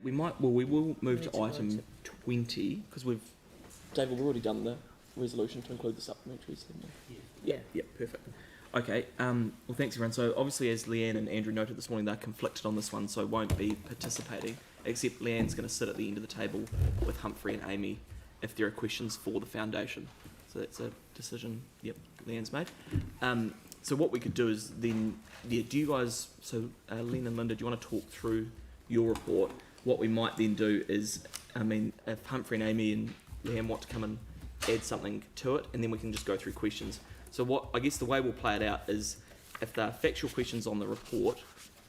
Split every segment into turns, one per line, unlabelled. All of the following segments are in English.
We will move to item 20 because David, we've already done the resolution to include the supplementaries, haven't we? Yeah, perfect. Okay, well, thanks everyone. So obviously, as Leanne and Andrew noted this morning, they're conflicted on this one, so won't be participating, except Leanne's going to sit at the end of the table with Humphrey and Amy if there are questions for the foundation. So that's a decision, Leanne's made. So what we could do is then, do you guys, so Len and Linda, do you want to talk through your report? What we might then do is, if Humphrey and Amy and Leanne want to come and add something to it, and then we can just go through questions. So I guess the way we'll play it out is, if there are factual questions on the report,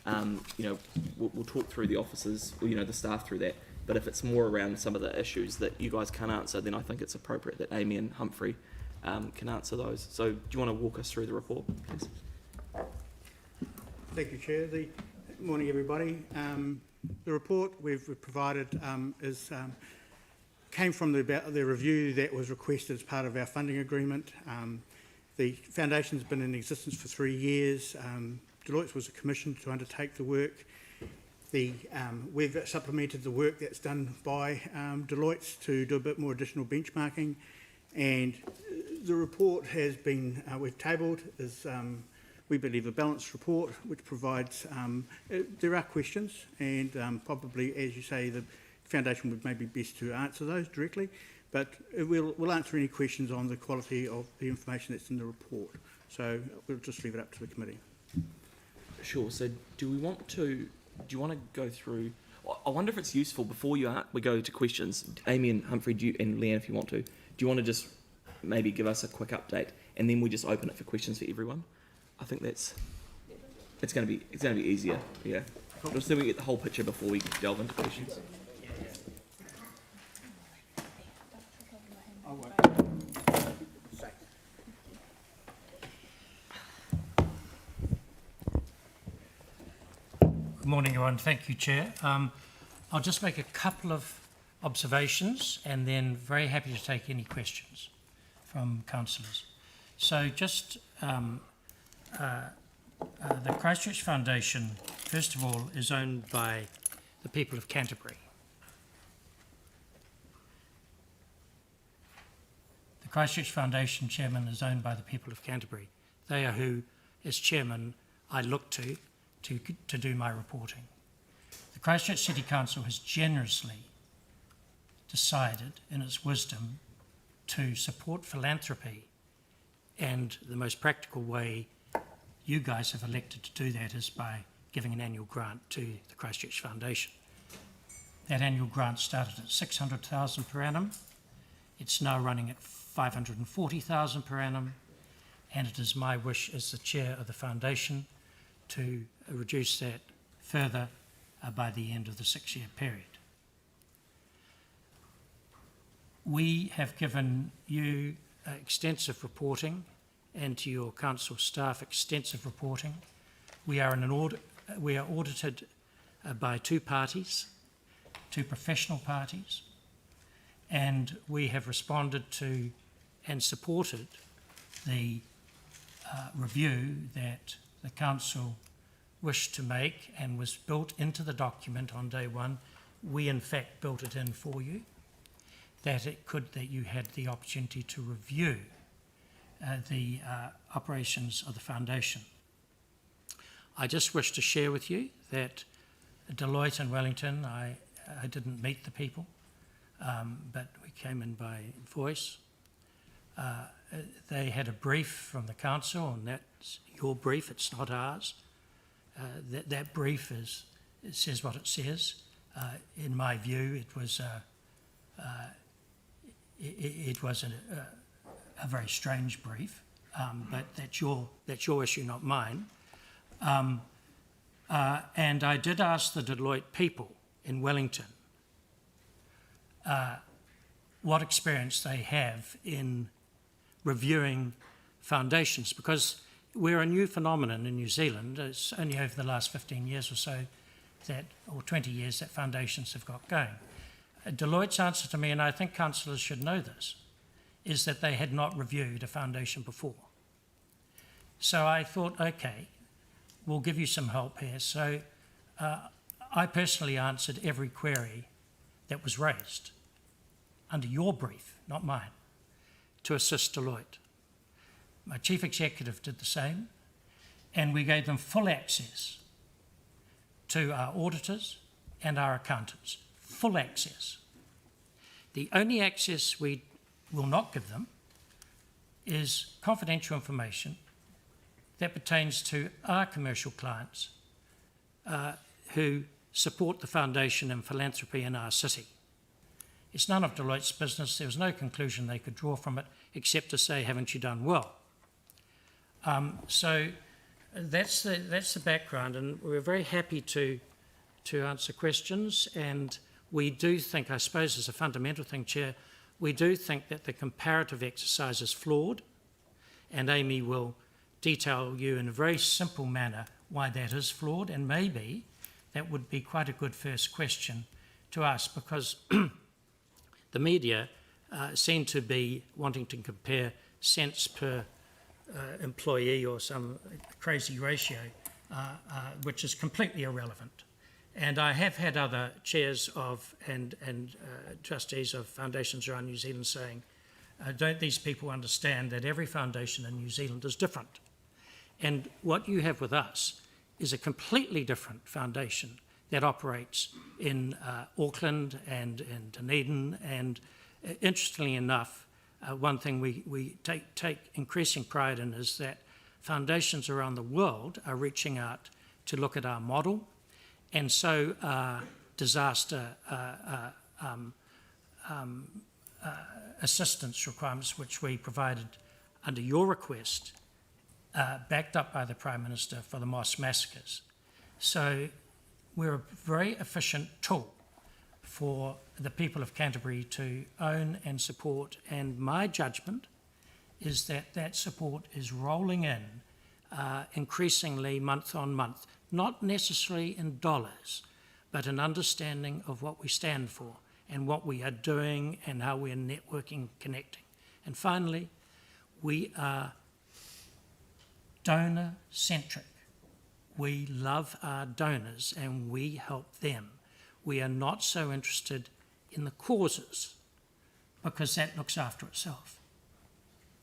we'll talk through the officers, or, the staff through that. But if it's more around some of the issues that you guys can't answer, then I think it's appropriate that Amy and Humphrey can answer those. So do you want to walk us through the report, please?
Thank you, Chair. Morning, everybody. The report we've provided came from the review that was requested as part of our funding agreement. The foundation's been in existence for 3 years. Deloitte was commissioned to undertake the work. We've supplemented the work that's done by Deloitte to do a bit more additional benchmarking, and the report has been we've tabled is we believe a balanced report which provides there are questions, and probably, as you say, the foundation would maybe best to answer those directly, but we'll answer any questions on the quality of the information that's in the report. So we'll just leave it up to the committee.
Sure. So do you want to go through? I wonder if it's useful before we go to questions. Amy and Humphrey, and Leanne, if you want to, do you want to just maybe give us a quick update, and then we just open it for questions for everyone? I think it's going to be easier. Yeah. Just so we get the whole picture before we delve into questions.
Good morning, everyone. Thank you, Chair. I'll just make a couple of observations and then very happy to take any questions from councillors. So just the Christchurch Foundation, first of all, is owned by the people of Canterbury. The Christchurch Foundation chairman is owned by the people of Canterbury. They are who, as chairman, I look to do my reporting. The Christchurch City Council has generously decided, in its wisdom, to support philanthropy, and the most practical way you guys have elected to do that is by giving an annual grant to the Christchurch Foundation. That annual grant started at $600,000 per annum. It's now running at $540,000 per annum, and it is my wish as the chair of the foundation to reduce that further by the end of the 6-year period. We have given you extensive reporting, and to your council staff extensive reporting. We are audited by two parties, two professional parties, and we have responded to and supported the review that the council wished to make and was built into the document on day one. We in fact built it in for you, that you had the opportunity to review the operations of the foundation. I just wish to share with you that Deloitte in Wellington, I didn't meet the people, but we came in by voice. They had a brief from the council, and that's your brief, it's not ours. That brief it says what it says. In my view, it was a very strange brief, but that's your issue, not mine. And I did ask the Deloitte people in Wellington what experience they have in reviewing foundations, because we're a new phenomenon in New Zealand. It's only over the last 15 years or so or 20 years that foundations have got going. Deloitte's answer to me, and I think councillors should know this, is that they had not reviewed a foundation before. So I thought, okay, we'll give you some help here. So I personally answered every query that was raised under your brief, not mine, to assist Deloitte. My chief executive did the same, and we gave them full access to our auditors and our accountants, full access. The only access we will not give them is confidential information that pertains to our commercial clients who support the foundation and philanthropy in our city. It's none of Deloitte's business. There was no conclusion they could draw from it except to say, haven't you done well? So that's the background, and we're very happy to answer questions. And we do think, I suppose as a fundamental thing, Chair, we do think that the comparative exercise is flawed, and Amy will detail you in a very simple manner why that is flawed, and maybe that would be quite a good first question to ask, because the media seem to be wanting to compare cents per employee or some crazy ratio, which is completely irrelevant. And I have had other chairs of and trustees of foundations around New Zealand saying, don't these people understand that every foundation in New Zealand is different? And what you have with us is a completely different foundation that operates in Auckland and in Dunedin. And interestingly enough, one thing we take increasing pride in is that foundations around the world are reaching out to look at our model, and so disaster assistance requirements, which we provided under your request, backed up by the Prime Minister for the Moss massacres. So we're a very efficient tool for the people of Canterbury to own and support, and my judgment is that that support is rolling in increasingly month on month, not necessarily in dollars, but an understanding of what we stand for and what we are doing and how we are networking, connecting. And finally, we are donor-centric. We love our donors and we help them. We are not so interested in the causes because that looks after itself.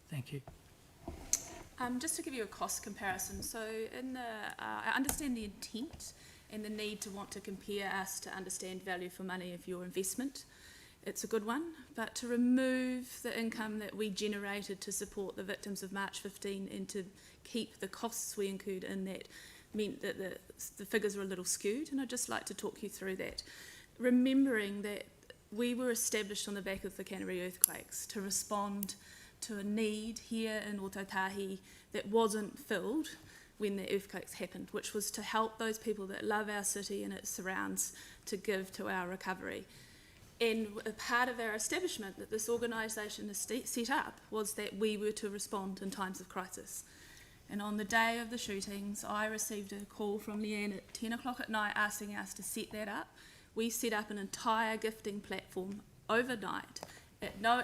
Thank you.
Just to give you a cost comparison, so I understand the intent and the need to want to compare us to understand value for money of your investment. It's a good one, but to remove the income that we generated to support the victims of March 15 and to keep the costs we incurred in that meant that the figures were a little skewed, and I'd just like to talk you through that. Remembering that we were established on the back of the Canterbury earthquakes to respond to a need here in Otautahi that wasn't filled when the earthquakes happened, which was to help those people that love our city and its surrounds to give to our recovery. And a part of our establishment that this organisation is set up was that we were to respond in times of crisis. And on the day of the shootings, I received a call from Leanne at 10 o'clock at night asking us to set that up. We set up an entire gifting platform overnight at no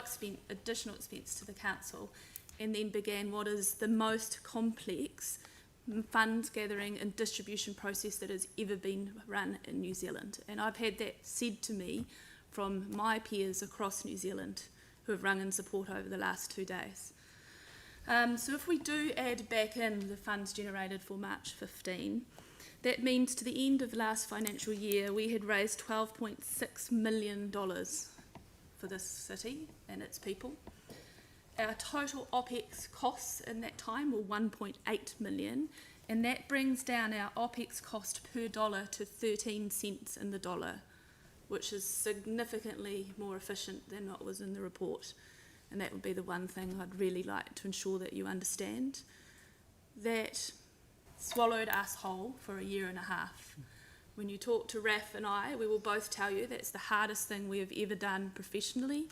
additional expense to the council, and then began what is the most complex funds gathering and distribution process that has ever been run in New Zealand. And I've had that said to me from my peers across New Zealand who have rung in support over the last 2 days. So if we do add back in the funds generated for March 15, that means to the end of last financial year we had raised $12.6 million for this city and its people. Our total OPEX costs in that time were $1.8 million, and that brings down our OPEX cost per dollar to 13 cents in the dollar, which is significantly more efficient than what was in the report. And that would be the one thing I'd really like to ensure that you understand. That swallowed us whole for a year and a half. When you talk to Raf and I, we will both tell you that's the hardest thing we have ever done professionally.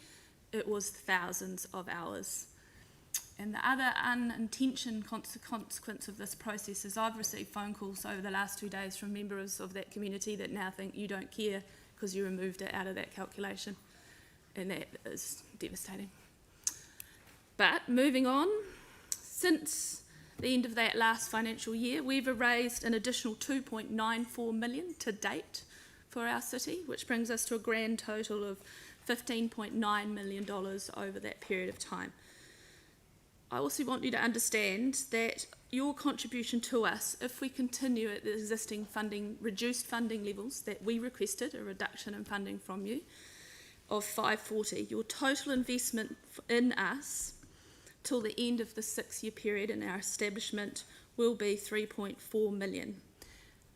It was thousands of hours. And the other unintentional consequence of this process is I've received phone calls over the last 2 days from members of that community that now think you don't care because you removed it out of that calculation. And that is devastating. But moving on, since the end of that last financial year, we've raised an additional $2.94 million to date for our city, which brings us to a grand total of $15.9 million over that period of time. I also want you to understand that your contribution to us, if we continue at the existing funding, reduced funding levels that we requested, a reduction in funding from you, of 540, your total investment in us till the end of the 6-year period in our establishment will be 3.4 million.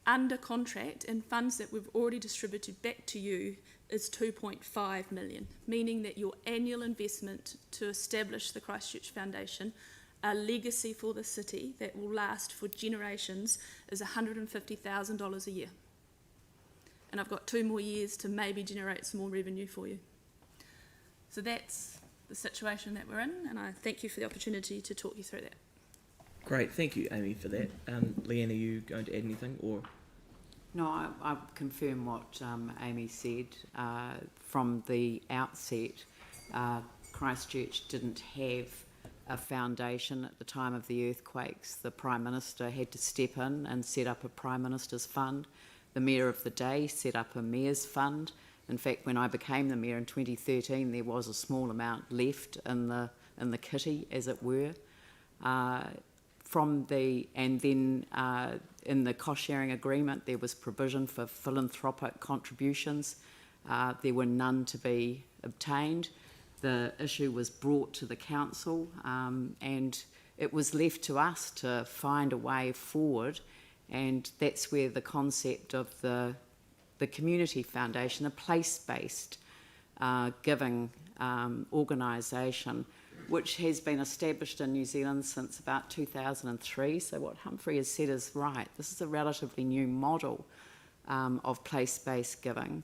Under contract and funds that we've already distributed back to you is 2.5 million, meaning that your annual investment to establish the Christchurch Foundation, a legacy for the city that will last for generations, is $150,000 a year. And I've got 2 more years to maybe generate some more revenue for you. So that's the situation that we're in, and I thank you for the opportunity to talk you through that.
Great, thank you, Amy, for that. Leanne, are you going to add anything, or?
No, I confirm what Amy said. From the outset, Christchurch didn't have a foundation at the time of the earthquakes. The Prime Minister had to step in and set up a Prime Minister's Fund. The Mayor of the day set up a Mayor's Fund. In fact, when I became the Mayor in 2013, there was a small amount left in the kitty, as it were. In the cost-sharing agreement, there was provision for philanthropic contributions. There were none to be obtained. The issue was brought to the council, and it was left to us to find a way forward, and that's where the concept of the Community Foundation, a place-based giving organisation, which has been established in New Zealand since about 2003. So what Humphrey has said is right. This is a relatively new model of place-based giving.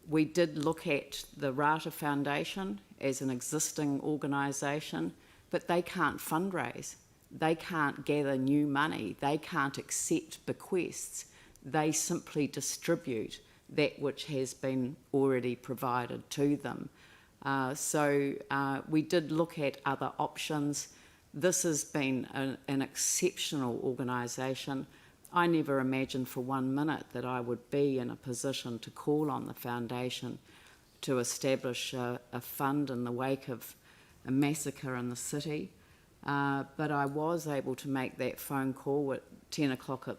We did look at the Rata Foundation as an existing organisation, but they can't fundraise. They can't gather new money. They can't accept bequests. They simply distribute that which has been already provided to them. So we did look at other options. This has been an exceptional organisation. I never imagined for 1 minute that I would be in a position to call on the foundation to establish a fund in the wake of a massacre in the city. But I was able to make that phone call at 10 o'clock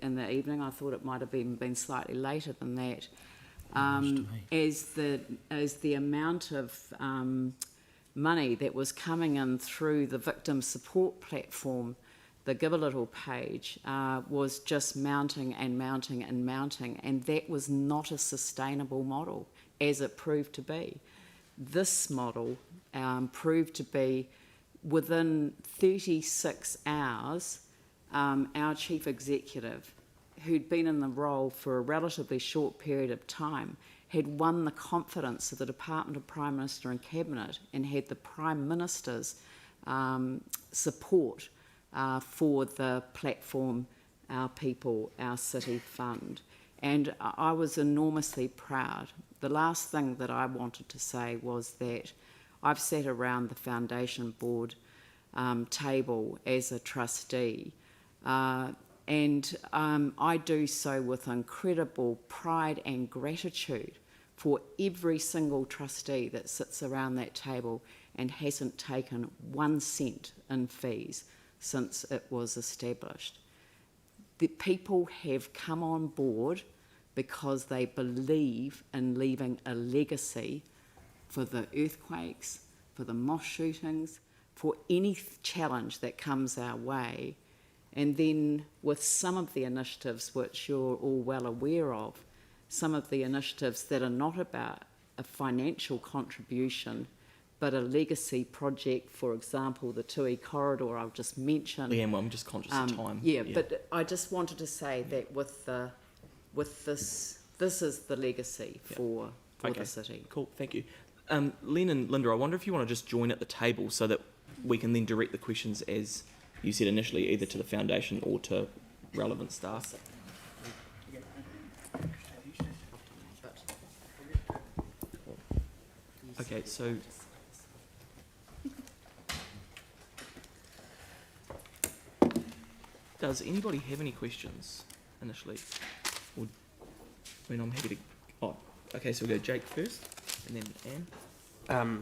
in the evening. I thought it might have been slightly later than that. As the amount of money that was coming in through the victim support platform, the Give a Little page, was just mounting and mounting and mounting, and that was not a sustainable model, as it proved to be. This model proved to be, within 36 hours, our chief executive, who'd been in the role for a relatively short period of time, had won the confidence of the Department of Prime Minister and Cabinet and had the Prime Minister's support for the platform, Our People, Our City Fund. And I was enormously proud. The last thing that I wanted to say was that I've sat around the foundation board table as a trustee, and I do so with incredible pride and gratitude for every single trustee that sits around that table and hasn't taken 1 cent in fees since it was established. The people have come on board because they believe in leaving a legacy for the earthquakes, for the mosque shootings, for any challenge that comes our way. And then with some of the initiatives which you're all well aware of, some of the initiatives that are not about a financial contribution, but a legacy project, for example, the Tui corridor I've just mentioned.
Leanne, well, I'm just conscious of time.
Yeah, but I just wanted to say that with this is the legacy for the city.
Cool, thank you. Len and Linda, I wonder if you want to just join at the table so that we can then direct the questions, as you said initially, either to the foundation or to relevant staff. Okay, so does anybody have any questions initially? Or I mean, I'm happy to. Oh, okay. So we'll go Jake first, and then Anne.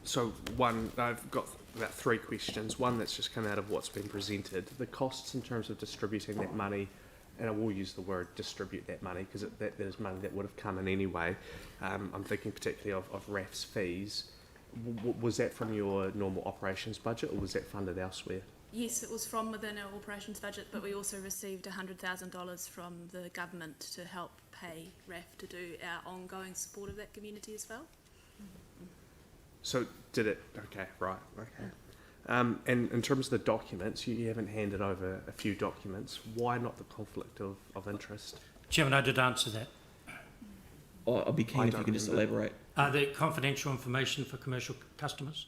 So I've got about 3 questions. One that's just come out of what's been presented. The costs in terms of distributing that money, and I will use the word distribute that money because that is money that would have come in anyway. I'm thinking particularly of RAF's fees. Was that from your normal operations budget or was that funded elsewhere?
Yes, it was from within our operations budget, but we also received $100,000 from the government to help pay RAF to do our ongoing support of that community as well.
So did it? Okay, right. Okay. And in terms of the documents, you haven't handed over a few documents. Why not the conflict of interest?
Chairman, I did answer that.
Oh, I'll be keen if you can just elaborate.
The confidential information for commercial customers?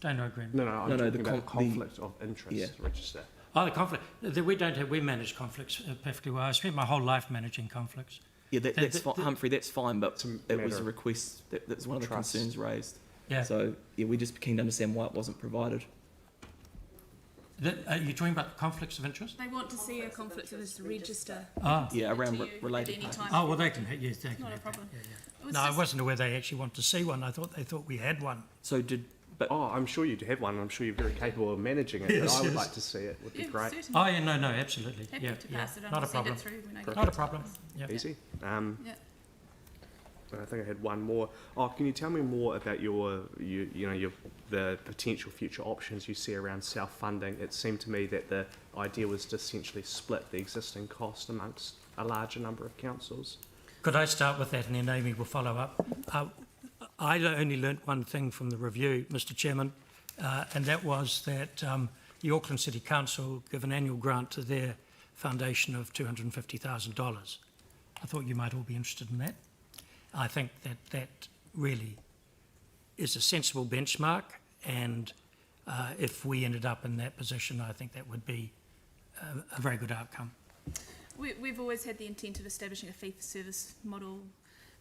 Donor agreement.
No, I'm
No,
talking
the
about conflict of interest
Yeah.
register.
Oh, the conflict. We manage conflicts perfectly well. I spent my whole life managing conflicts.
Yeah, that's fine, Humphrey. That's fine, but
It's a
it was
matter
a request. That's one of the
trust.
concerns raised.
Yeah.
So yeah, we just keen to understand why it wasn't provided.
Are you talking about conflicts of interest?
They want to see a conflict of interest register.
Ah.
Yeah, around
to you
related
at any
parties.
time.
Oh, well, they can. Yes, they can.
Not a
have that.
problem.
Yeah,
It
yeah.
was
No, I
just-
wasn't aware they actually want to see one. They thought we had one.
So did, but
Oh, I'm sure you have one. I'm sure you're very capable of managing it,
Yes,
but I would
yes.
like to see it. Would be
Yeah,
great.
certainly.
Oh, yeah, no, absolutely.
Happy
Yeah,
to
yeah.
pass it on.
Not a
I'll send
problem.
it through when I
Perfect.
Not a problem. Yeah.
Easy.
Yeah.
I think I had one more. Oh, can you tell me more about the potential future options you see around self-funding? It seemed to me that the idea was to essentially split the existing cost amongst a larger number of councils.
Could I start with that and then Amy will follow up? I only learnt one thing from the review, Mr Chairman, and that was that the Auckland City Council give an annual grant to their foundation of $250,000. I thought you might all be interested in that. I think that really is a sensible benchmark, and if we ended up in that position, I think that would be a very good outcome.
We've always had the intent of establishing a fee-for-service model,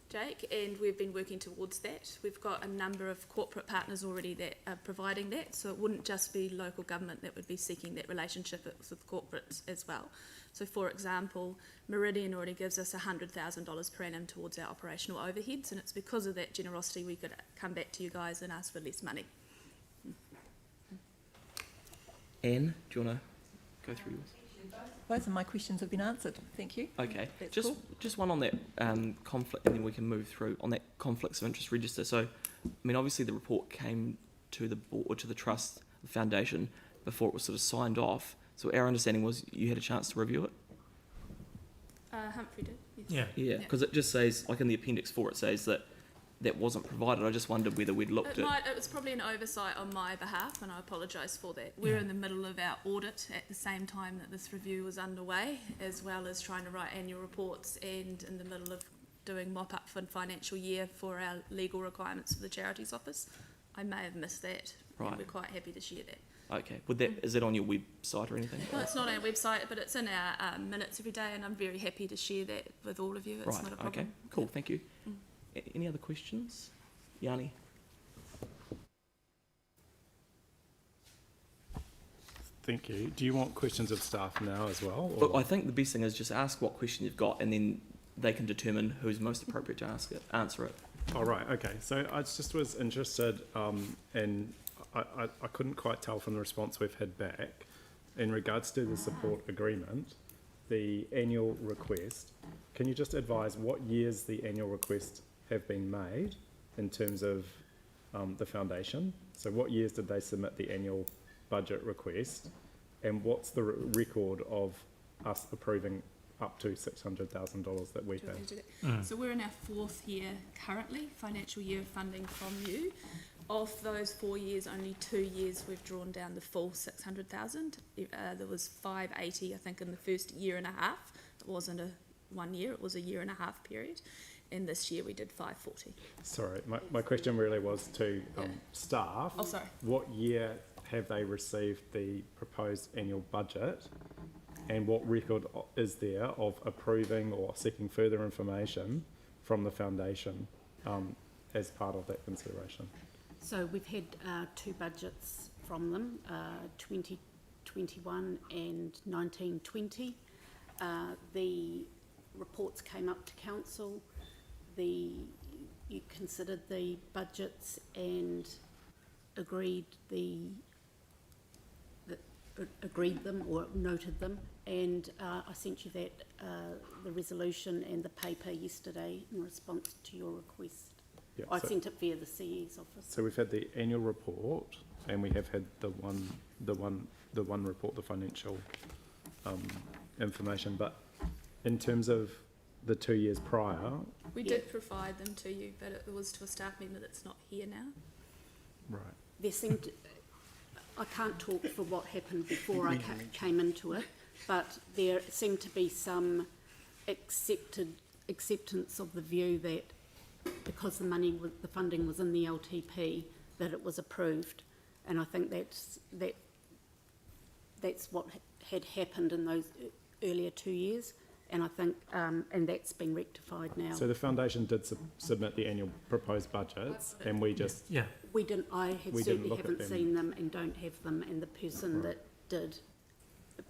Jake, and we've been working towards that. We've got a number of corporate partners already that are providing that, so it wouldn't just be local government that would be seeking that relationship with corporates as well. So, for example, Meridian already gives us $100,000 per annum towards our operational overheads, and it's because of that generosity we could come back to you guys and ask for less money.
Anne, do you want to go through yours?
Both of my questions have been answered. Thank you.
Okay,
That's
just
cool.
just one on that conflict, and then we can move through on that conflicts of interest register. So, I mean, obviously the report came to the board or to the trust, the foundation, before it was sort of signed off. So our understanding was you had a chance to review it.
Humphrey did. Yes.
Yeah.
Yeah, because it just says, like in the appendix 4, it says that that wasn't provided. I just wondered whether we'd looked at.
It was probably an oversight on my behalf, and I apologise for that. We're in the middle of our audit at the same time that this review was underway, as well as trying to write annual reports and in the middle of doing mop-up for financial year for our legal requirements for the Charities Office. I may have missed that,
Right.
and we're quite happy to share that.
Okay, would that is it on your website or anything?
Well, it's not on our website, but it's in our minutes every day, and I'm very happy to share that with all of you. It's
Right.
not a problem.
Okay. Cool. Thank you. Any other questions, Yanni?
Thank you. Do you want questions of staff now as well? Or?
Look, I think the best thing is just ask what question you've got, and then they can determine who's most appropriate to answer it.
Oh, right, okay. So I just was interested, and I couldn't quite tell from the response we've had back, in regards to the support agreement, the annual request. Can you just advise what years the annual requests have been made in terms of the foundation? So what years did they submit the annual budget request, and what's the record of us approving up to $600,000 that we
Do you want
have?
me to do that? So we're in our 4th year currently, financial year of funding from you. Of those 4 years, only 2 years we've drawn down the full 600,000. There was 580, I think, in the first year and a half. It wasn't a 1 year; it was a year and a half period. And this year we did 540.
Sorry, my question really was to staff.
Oh, sorry.
What year have they received the proposed annual budget, and what record is there of approving or seeking further information from the foundation as part of that consideration?
So we've had 2 budgets from them, 2021 and 1920. The reports came up to council, you considered the budgets and agreed them or noted them, and I sent you that the resolution and the paper yesterday in response to your request.
Yeah,
I sent it via the CE's office.
So we've had the annual report, and we have had the one report, the financial information. But in terms of the 2 years prior,
We did provide them to you, but it was to a staff member that's not here now.
right?
There seemed, I can't talk for what happened before I came into it, but there seemed to be some acceptance of the view that because the funding was in the LTP, that it was approved, and I think that's what had happened in those earlier 2 years, and I think and that's been rectified now.
So the foundation did submit the annual proposed budgets, and we just
Yeah.
We didn't. I
We didn't
certainly
look at
haven't
them.
seen them and don't have them, and the person that did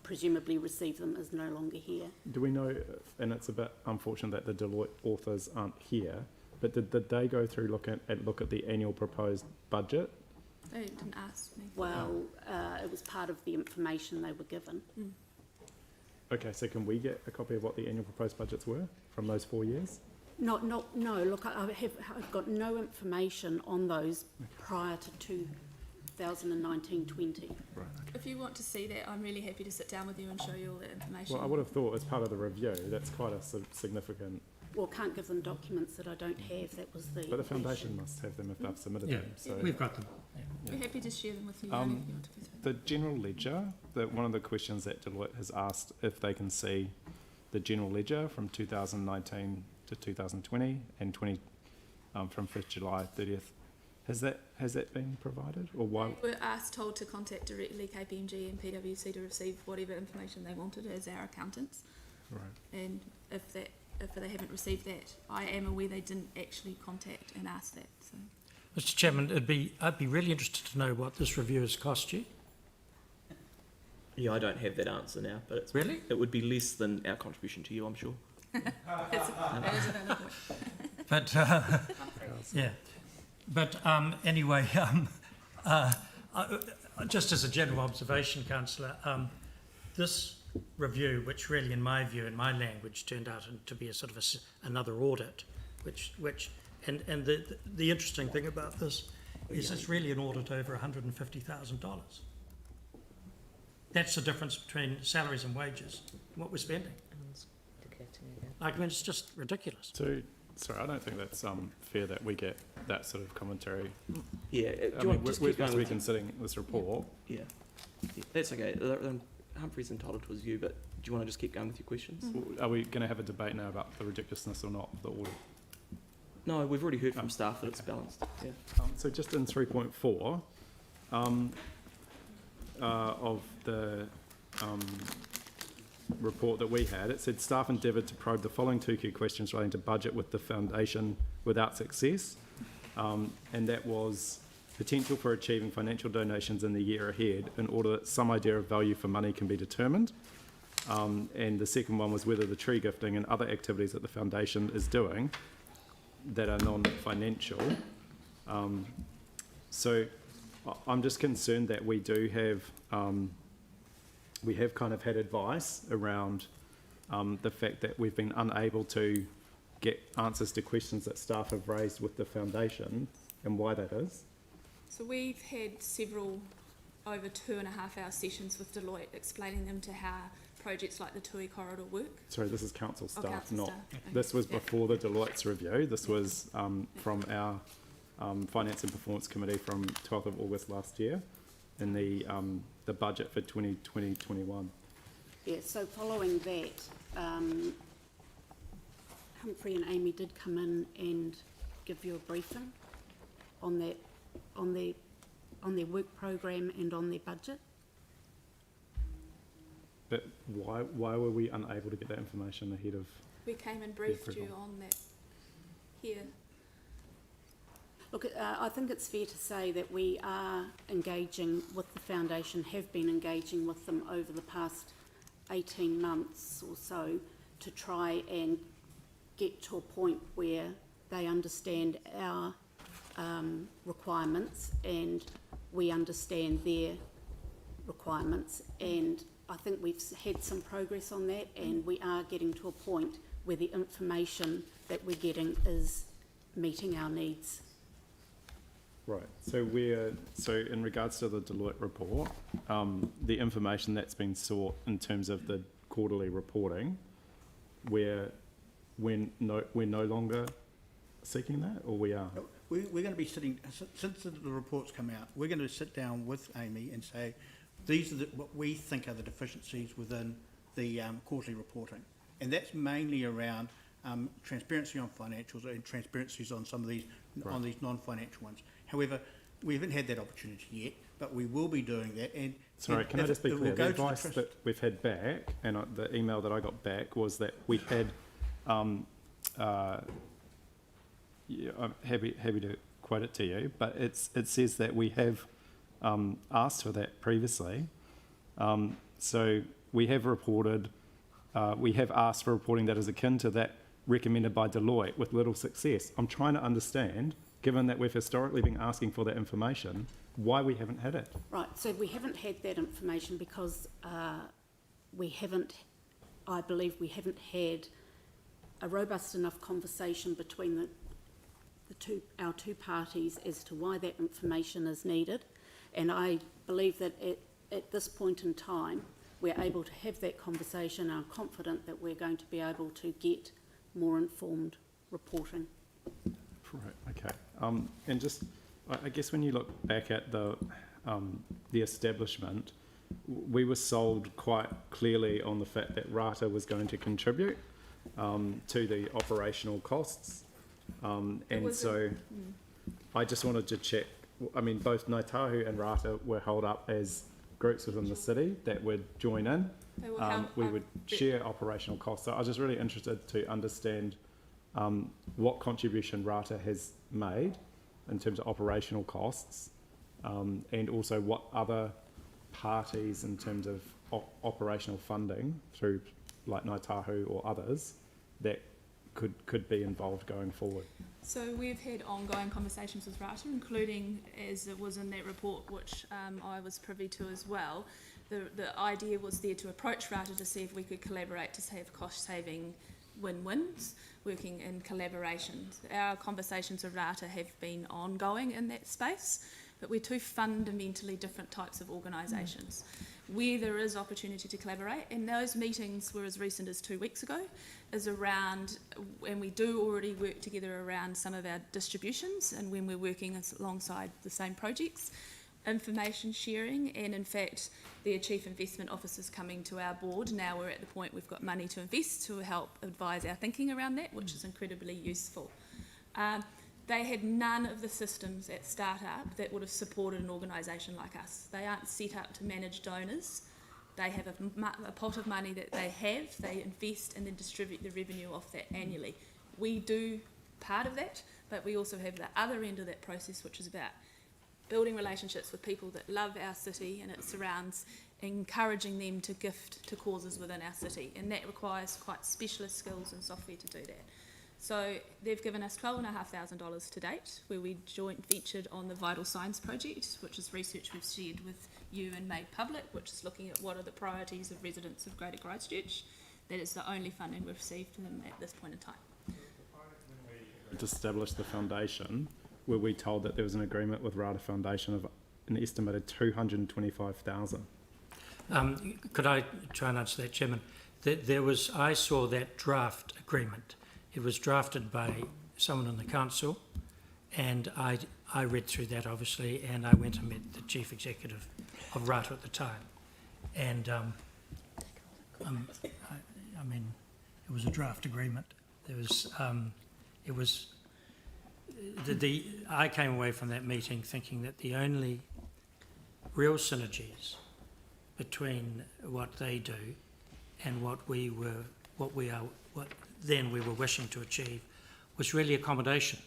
presumably receive them is no longer here.
do we know? And it's a bit unfortunate that the Deloitte authors aren't here. But did they go through look at the annual proposed budget?
They didn't ask me.
Well, it was part of the information they were given.
Okay, so can we get a copy of what the annual proposed budgets were from those 4 years?
No, look, I've got no information on those prior to 2019-20.
Right.
If you want to see that, I'm really happy to sit down with you and show you all that information.
Well, I would have thought as part of the review, that's quite a significant.
Well, can't give them documents that I don't have. That was the.
But the foundation must have them if they've submitted
Yeah,
them. So
we've got them. Yeah.
We're happy to share them with you, Leonie, if you want to go through.
the general ledger, one of the questions that Deloitte has asked if they can see the general ledger from 2019 to 2020 and 20 from 1st July 30th. Has that been provided, or why?
We were told to contact directly KPMG and PwC to receive whatever information they wanted as our accountants.
Right.
And if they haven't received that, I am aware they didn't actually contact and ask that. So
Mr. Chairman, I'd be really interested to know what this review has cost you.
Yeah, I don't have that answer now, but it's
Really?
it would be less than our contribution to you, I'm sure.
that is another point.
But yeah, but anyway, just as a general observation, Councillor, this review, which really, in my view, in my language, turned out to be a sort of another audit, and the interesting thing about this is it's really an audit over $150,000. That's the difference between salaries and wages, what we're spending. I mean, it's just ridiculous.
So, sorry, I don't think that's fair that we get that sort of commentary.
Yeah,
We're supposed to be considering this report.
Yeah, that's okay. Humphrey's entitled to his view, but do you want to just keep going with your questions?
Are we going to have a debate now about the ridiculousness or not of the audit?
No, we've already heard from staff that it's balanced. Yeah.
So just in 3.4 of the report that we had, it said staff endeavoured to probe the following two key questions relating to budget with the foundation without success, and that was potential for achieving financial donations in the year ahead in order that some idea of value for money can be determined. And the second one was whether the tree gifting and other activities that the foundation is doing that are non-financial. So I'm just concerned that we do have, we have kind of had advice around the fact that we've been unable to get answers to questions that staff have raised with the foundation and why that is.
So we've had several over 2.5 hour sessions with Deloitte explaining them to how projects like the Tui corridor work.
Sorry, this is council staff,
council
not.
staff. Okay.
This was
Yeah.
before the Deloitte's review. This was from our Finance and Performance Committee from 12th of August last year in the budget for 2020-21.
Yeah, so following that, Humphrey and Amy did come in and give you a briefing on that, on their work program and on their budget.
But why were we unable to get that information ahead of?
We came and briefed you
approval.
on that here.
Look, I think it's fair to say that we are engaging with the foundation, have been engaging with them over the past 18 months or so to try and get to a point where they understand our requirements and we understand their requirements, and I think we've had some progress on that, and we are getting to a point where the information that we're getting is meeting our needs.
Right, so in regards to the Deloitte report, the information that's been sought in terms of the quarterly reporting, we're no longer seeking that, or we are?
We're going to be sitting, since the report's come out, we're going to sit down with Amy and say, these are what we think are the deficiencies within the quarterly reporting. And that's mainly around transparency on financials and transparencies on some of these, on these non-financial ones. However, we haven't had that opportunity yet, but we will be doing that. And
sorry, can I just be clear? The advice that we've had back, and the email that I got back, was that we had, yeah, I'm happy to quote it to you, but it says that we have asked for that previously. So we have reported, we have asked for reporting that is akin to that recommended by Deloitte with little success. I'm trying to understand, given that we've historically been asking for that information, why we haven't had it.
Right, so we haven't had that information because we haven't, I believe we haven't had a robust enough conversation between our two parties as to why that information is needed. And I believe that at this point in time, we're able to have that conversation. I'm confident that we're going to be able to get more informed reporting.
Right, okay. And just, I guess when you look back at the establishment, we were sold quite clearly on the fact that Rata was going to contribute to the operational costs. And so I just wanted to check, I mean, both Ngāi Tahu and Rata were held up as groups within the city that would join in. We would share operational costs. So I was just really interested to understand what contribution Rata has made in terms of operational costs, and also what other parties in terms of operational funding through like Ngāi Tahu or others that could be involved going forward.
So we've had ongoing conversations with Rata, including, as it was in that report, which I was privy to as well. The idea was there to approach Rata to see if we could collaborate to have cost-saving win-wins, working in collaboration. Our conversations with Rata have been ongoing in that space, but we're two fundamentally different types of organisations. Where there is opportunity to collaborate, and those meetings were as recent as 2 weeks ago, is around, and we do already work together around some of our distributions, and when we're working alongside the same projects, information sharing, and in fact their chief investment officer's coming to our board. Now we're at the point we've got money to invest to help advise our thinking around that, which is incredibly useful. They had none of the systems at startup that would have supported an organisation like us. They aren't set up to manage donors. They have a pot of money that they have, they invest and then distribute the revenue off that annually. We do part of that, but we also have the other end of that process, which is about building relationships with people that love our city, and it surrounds encouraging them to gift to causes within our city, and that requires quite specialist skills and software to do that. So they've given us $12,500 to date, where we joint ventured on the Vital Signs project, which is research we've shared with you and made public, which is looking at what are the priorities of residents of Greater Christchurch. That is the only funding we've received from them at this point in time.
To establish the foundation, were we told that there was an agreement with Rata Foundation of an estimated $225,000?
Could I try and answer that, Chairman? I saw that draft agreement. It was drafted by someone in the council, and I read through that, obviously, and I went and met the chief executive of Rata at the time. And I mean, it was a draft agreement. There was, I came away from that meeting thinking that the only real synergies between what they do and what we were wishing to achieve was really accommodation,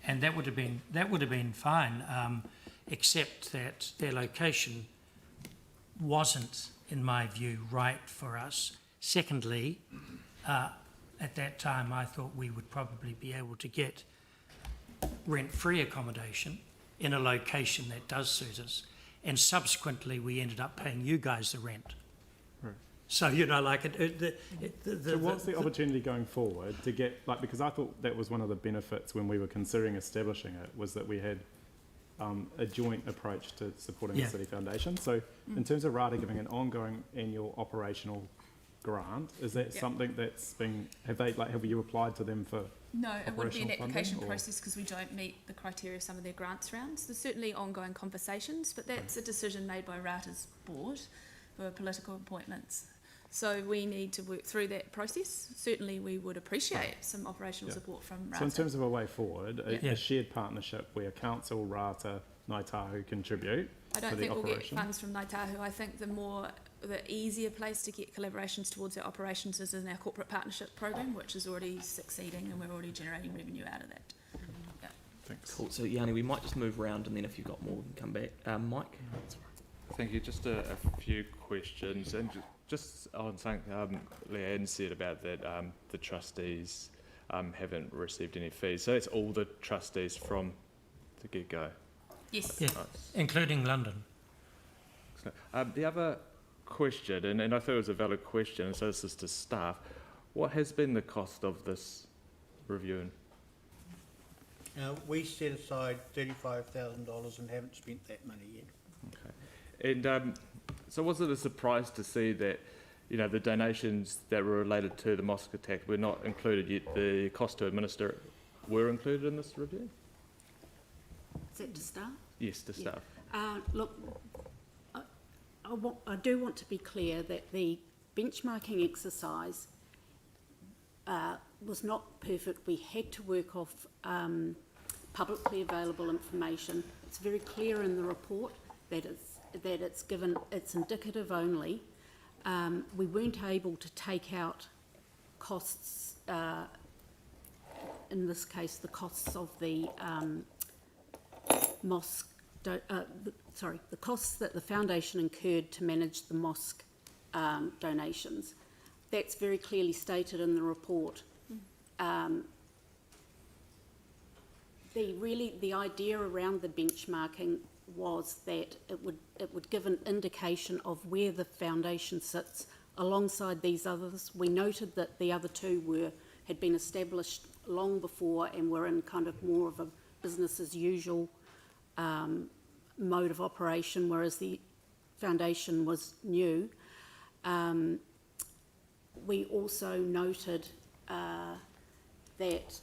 and that would have been fine, except that their location wasn't, in my view, right for us. Secondly, At that time, I thought we would probably be able to get rent-free accommodation in a location that does suit us, and subsequently we ended up paying you guys the rent.
Right.
So, you know, like
So what's the opportunity going forward to get, like, because I thought that was one of the benefits when we were considering establishing it, was that we had a joint approach to supporting the City Foundation. So in terms of RATA giving an ongoing annual operational grant, is that something that's been, have you applied to them for
No, it would be an
operational
application
funding, or-
process because we don't meet the criteria of some of their grants rounds. There's certainly ongoing conversations, but that's a decision made by RATA's board for political appointments. So we need to work through that process. Certainly we would appreciate some operational support from RATA.
So in terms of a way forward,
Yeah.
a shared partnership where council, RATA, Ngāi Tahu contribute
I don't
for the
think we'll get
operation?
funds from Ngāi Tahu. I think the easier place to get collaborations towards our operations is in our corporate partnership program, which is already succeeding and we're already generating revenue out of that. Yeah.
Thanks.
Cool. So Yanni, we might just move around, and then if you've got more, we can come back. Mike.
Thank you. Just a few questions, and just on something Leanne said about that the trustees haven't received any fees. So that's all the trustees from the get-go.
Yes.
Yeah. Including London.
The other question, and I thought it was a valid question, and so this is to staff, what has been the cost of this review?
We set aside $35,000 and haven't spent that money yet.
Okay. And so was it a surprise to see that, you know, the donations that were related to the mosque attack were not included, yet the cost to administer it were included in this review?
Is that to start?
Yes, to staff.
Look, I do want to be clear that the benchmarking exercise was not perfect. We had to work off publicly available information. It's very clear in the report that it's indicative only. We weren't able to take out costs, in this case the costs of the mosque, the costs that the foundation incurred to manage the mosque donations. That's very clearly stated in the report. The idea around the benchmarking was that it would give an indication of where the foundation sits alongside these others. We noted that the other two had been established long before and were in kind of more of a business as usual mode of operation, whereas the foundation was new. We also noted that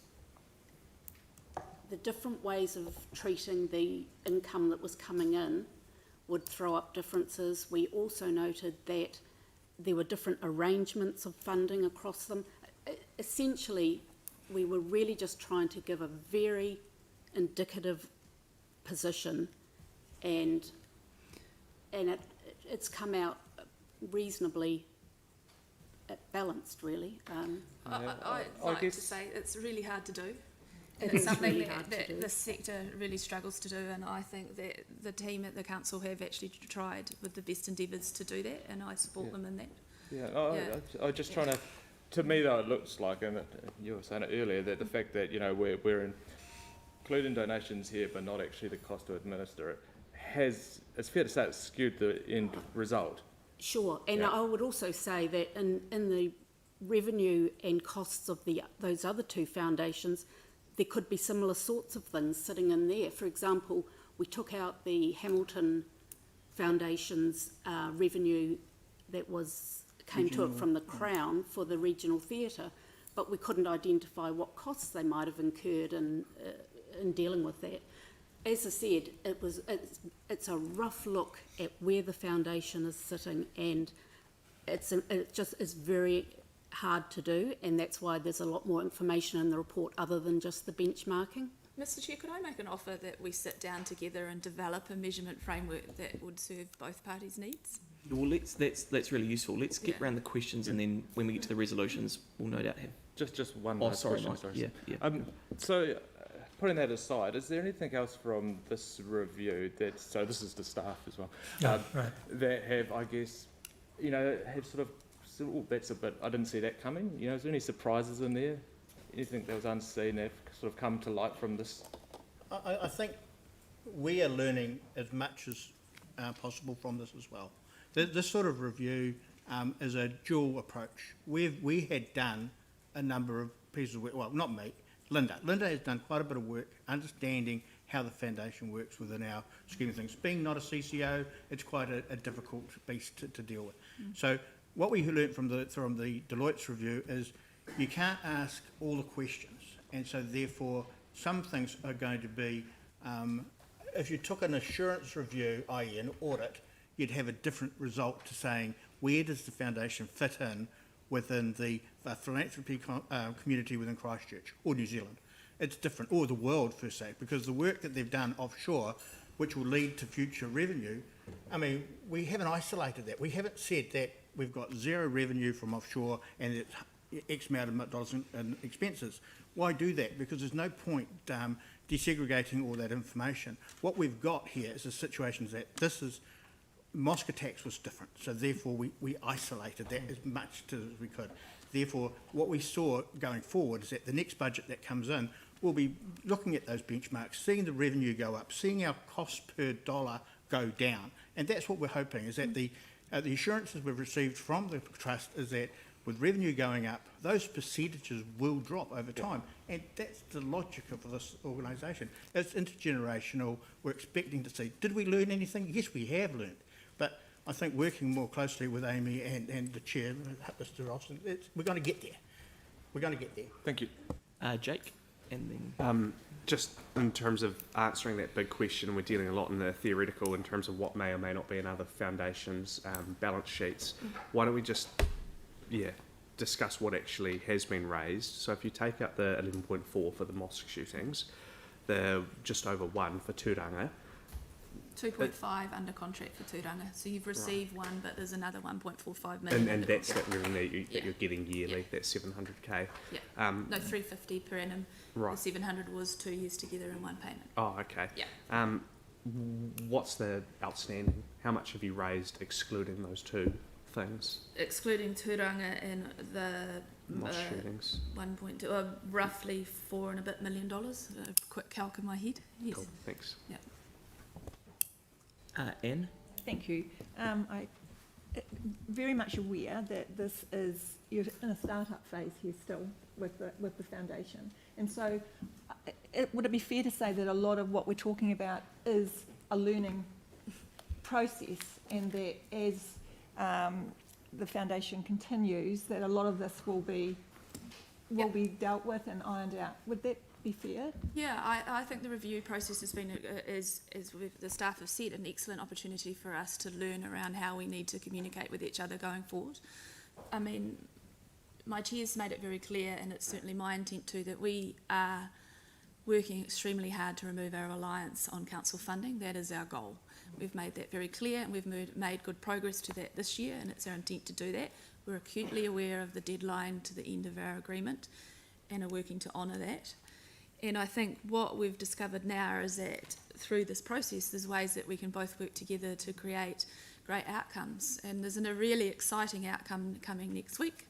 the different ways of treating the income that was coming in would throw up differences. We also noted that there were different arrangements of funding across them. Essentially, we were really just trying to give a very indicative position, and it's come out reasonably balanced, really.
I'd like to say it's really hard to do.
It
It's
is
something
really hard to
that
do.
the sector really struggles to do, and I think that the team at the council have actually tried with the best endeavours to do that, and I support them in that.
Yeah, I'm just trying to me though it looks like, and you were saying it earlier, that the fact that, you know, we're including donations here but not actually the cost to administer it, it's fair to say it's skewed the end result.
Sure, and
Yeah.
I would also say that in the revenue and costs of those other two foundations, there could be similar sorts of things sitting in there. For example, we took out the Hamilton Foundation's revenue that came to it from the Crown for the regional theatre, but we couldn't identify what costs they might have incurred in dealing with that. As I said, it's a rough look at where the foundation is sitting, and it's very hard to do, and that's why there's a lot more information in the report other than just the benchmarking.
Mr. Chair, could I make an offer that we sit down together and develop a measurement framework that would serve both parties' needs?
Well, that's really useful. Let's get around the questions, and then when we get to the resolutions, we'll no doubt have.
Just one
Oh,
last
sorry,
question.
Mike. Yeah.
So, putting that aside, is there anything else from this review so this is the staff as well,
Right.
that have, I guess, you know, have sort of So that's a bit, I didn't see that coming. You know, is there any surprises in there? Anything that was unseen that sort of come to light from this?
I think we are learning as much as possible from this as well. This sort of review is a dual approach. We had done a number of pieces of work, well, not me, Linda. Linda has done quite a bit of work understanding how the foundation works within our scheme of things. Being not a CCO, it's quite a difficult beast to deal with. So what we learned from the Deloitte's review is you can't ask all the questions, and so therefore some things are going to be, if you took an assurance review, i.e. an audit, you'd have a different result to saying where does the foundation fit in within the philanthropy community within Christchurch or New Zealand. It's different, or the world per se, because the work that they've done offshore, which will lead to future revenue, I mean, we haven't isolated that. We haven't said that we've got zero revenue from offshore and it's X amount of dollars in expenses. Why do that? Because there's no point desegregating all that information. What we've got here is a situation that this is, mosque attacks was different, so therefore we isolated that as much as we could. Therefore, what we saw going forward is that the next budget that comes in, we'll be looking at those benchmarks, seeing the revenue go up, seeing our cost per dollar go down, and that's what we're hoping, is that the assurances we've received from the trust is that with revenue going up, those percentages will drop over time, and that's the logic of this organisation. It's intergenerational. We're expecting to see, did we learn anything? Yes, we have learned, but I think working more closely with Amy and the chair, Mr. Austin, we're going to get there. We're going to get there.
Thank you. Jake, and then...
Just in terms of answering that big question, we're dealing a lot in the theoretical in terms of what may or may not be in other foundations' balance sheets. Why don't we just, discuss what actually has been raised? So if you take out the 11.4 for the mosque shootings, the just over 1 for Turanga.
2.5 under contract for Turanga. So you've received one, but there's another 1.45 million.
And that's that revenue that you're getting yearly, that's 700k.
Yeah. No, 350 per annum.
Right.
The 700 was 2 years together in one payment.
Oh, okay.
Yeah.
What's the outstanding? How much have you raised excluding those two things?
Excluding Turanga and the
Mosque shootings.
1.2, roughly $4 and a bit million. A quick calc in my head. Yes.
Cool, thanks.
Yeah.
Anne?
Thank you. I'm very much aware that this is, you're in a start-up phase here still with the foundation. And so would it be fair to say that a lot of what we're talking about is a learning process, and that as the foundation continues, that a lot of this will be dealt with and ironed out? Would that be fair?
Yeah, I think the review process has been, as the staff have said, an excellent opportunity for us to learn around how we need to communicate with each other going forward. I mean, my chair's made it very clear, and it's certainly my intent too, that we are working extremely hard to remove our reliance on council funding. That is our goal. We've made that very clear, and we've made good progress to that this year, and it's our intent to do that. We're acutely aware of the deadline to the end of our agreement and are working to honour that. And I think what we've discovered now is that through this process, there's ways that we can both work together to create great outcomes. And there's a really exciting outcome coming next week,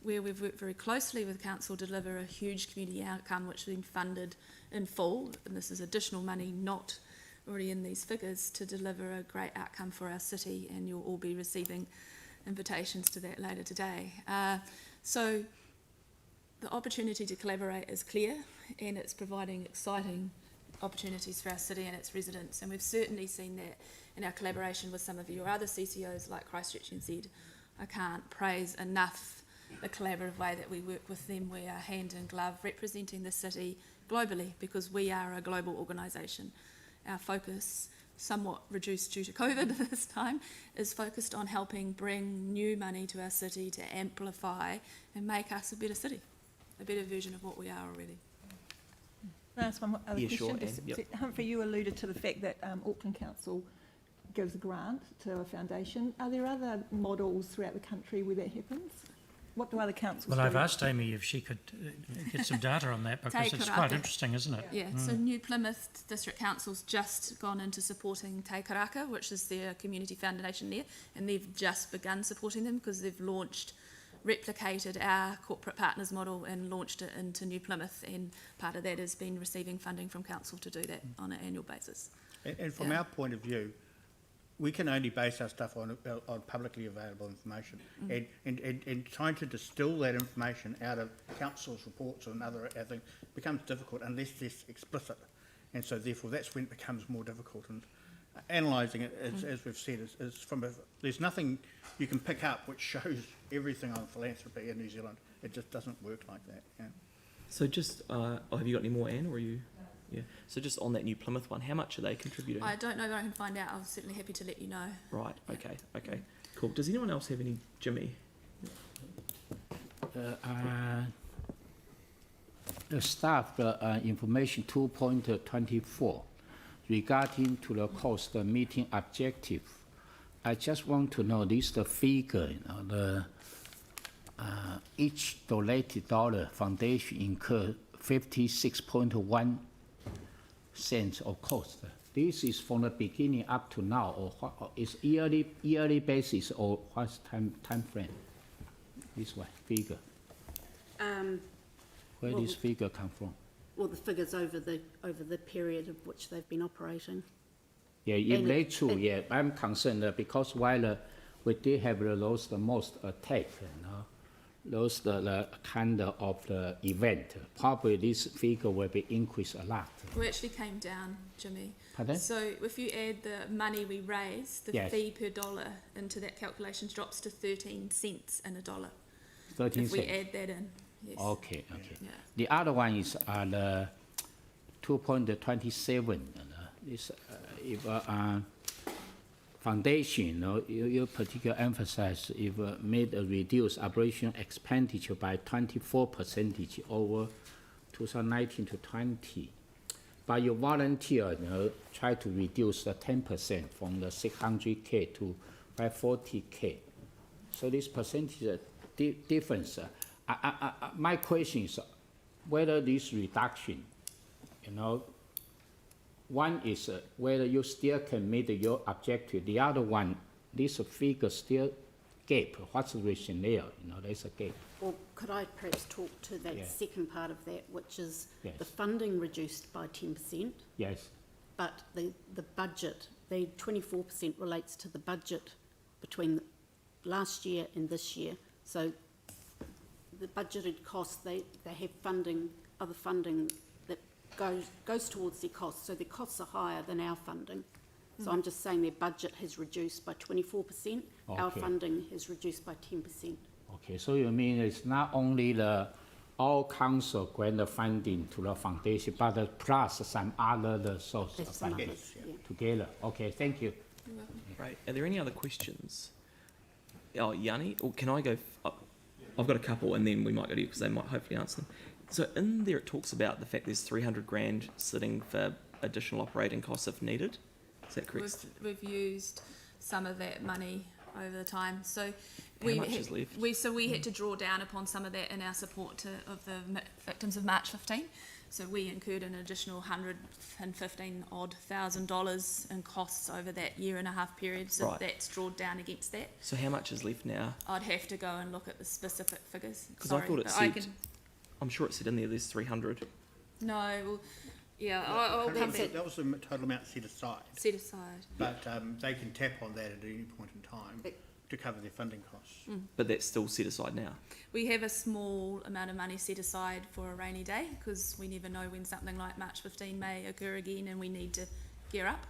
where we've worked very closely with council to deliver a huge community outcome which has been funded in full, and this is additional money not already in these figures, to deliver a great outcome for our city, and you'll all be receiving invitations to that later today. So the opportunity to collaborate is clear, and it's providing exciting opportunities for our city and its residents, and we've certainly seen that in our collaboration with some of your other CCOs like Christchurch NZ. I can't praise enough the collaborative way that we work with them. We are hand in glove representing the city globally, because we are a global organisation. Our focus, somewhat reduced due to COVID this time, is focused on helping bring new money to our city to amplify and make us a better city, a better version of what we are already.
Can I ask one other question?
Sure,
Humphrey, you alluded to the fact that Auckland Council gives a grant to a foundation. Are there other models throughout the country where that happens? What do other councils do?
Well, I've asked Amy if she could get some data on that, because it's quite interesting, isn't it?
Yeah, so New Plymouth District Council's just gone into supporting Te Karaka, which is their community foundation there, and they've just begun supporting them because they've launched replicated our corporate partners model and launched it into New Plymouth, and part of that has been receiving funding from council to do that on an annual basis.
And from our point of view, we can only base our stuff on publicly available information. And trying to distill that information out of council's reports and other things becomes difficult unless it's explicit. And so therefore that's when it becomes more difficult. And analysing it, as we've said, is from there's nothing you can pick up which shows everything on philanthropy in New Zealand. It just doesn't work like that. Yeah.
So just, have you got any more, Anne, or are you? Yeah. So just on that New Plymouth one, how much are they contributing?
I don't know, but I can find out. I'm certainly happy to let you know.
Right. Okay. Okay. Cool. Does anyone else have any, Jimmy?
The staff information 2.24 regarding to the cost meeting objective. I just want to know this the figure, the each donated dollar foundation incur 56.1 cents of cost. This is from the beginning up to now, or what, is yearly basis, or what's time frame? This one figure. Where
well,
this figure come from?
Well, the figures over the period of which they've been operating.
Yeah, if they true, yeah, I'm concerned because while we did have those the most attack, those the kind of the event, probably this figure will be increased a lot.
We actually came down, Jimmy.
Pardon?
So if you add the money we raise, the
Yes.
fee per dollar into that calculation drops to 13 cents in a dollar.
13
if we
cents.
add that in, yes.
Okay, okay.
Yeah.
The other one is the 2.27. This if foundation, you particularly emphasize if made a reduced operation expenditure by 24% over 2019 to 20. But your volunteer, try to reduce the 10% from the 600K to 540K. So this percentage difference. My question is whether this reduction, one is whether you still can meet your objective. The other one, this figure still gap. What's the reason there? There's a gap.
Or could I perhaps talk to that
Yeah.
second part of that, which is
Yes.
the funding reduced by 10%,
Yes.
but the budget, the 24% relates to the budget between last year and this year. So the budgeted costs, they have funding, other funding that goes towards their costs. So their costs are higher than our funding. So I'm just saying their budget has reduced by 24%. Our
Okay.
funding has reduced by 10%.
Okay, so you mean it's not only the all council grant funding to the foundation, but plus some other source of
That's some
funding
others, yeah.
together. Okay, thank you.
You're welcome.
Right. Are there any other questions? Oh, Yanni, or can I go? I've got a couple, and then we might go to you because they might hopefully answer them. So in there, it talks about the fact there's 300 grand sitting for additional operating costs if needed. Is that correct?
We've used some of that money over the time. So
How much is left?
we had to draw down upon some of that in our support of the victims of March 15. So we incurred an additional $115,000 in costs over that year and a half period. So
Right.
that's drawn down against that.
So how much is left now?
I'd have to go and look at the specific figures.
Because I thought it
but
said, I'm sure it said in there's 300.
No, well, yeah, I'll come back.
That was the total amount set aside.
Set aside.
But they can tap on that at any point in time to cover their funding costs.
But that's still set aside now.
We have a small amount of money set aside for a rainy day because we never know when something like March 15 may occur again and we need to gear up,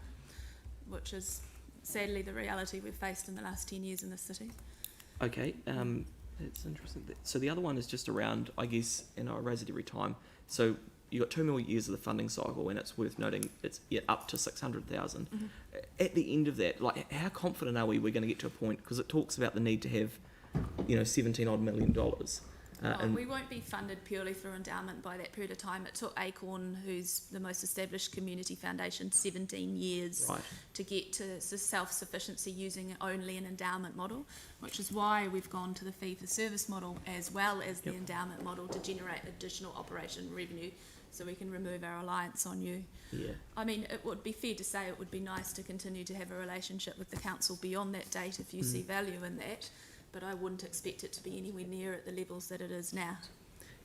which is sadly the reality we've faced in the last 10 years in this city.
Okay, that's interesting. So the other one is just around, I guess, and I raise it every time. So you've got 2 more years of the funding cycle, and it's worth noting it's up to 600,000. At the end of that, like, how confident are we're going to get to a point? Because it talks about the need to have, $17 million.
We won't be funded purely through endowment by that period of time. It took Acorn, who's the most established community foundation, 17 years
Right.
to get to self-sufficiency using only an endowment model, which is why we've gone to the fee-for-service model as well as the endowment model to generate additional operation revenue so we can remove our reliance on you.
Yeah.
I mean, it would be fair to say it would be nice to continue to have a relationship with the council beyond that date if you see value in that. but I wouldn't expect it to be anywhere near at the levels that it is now.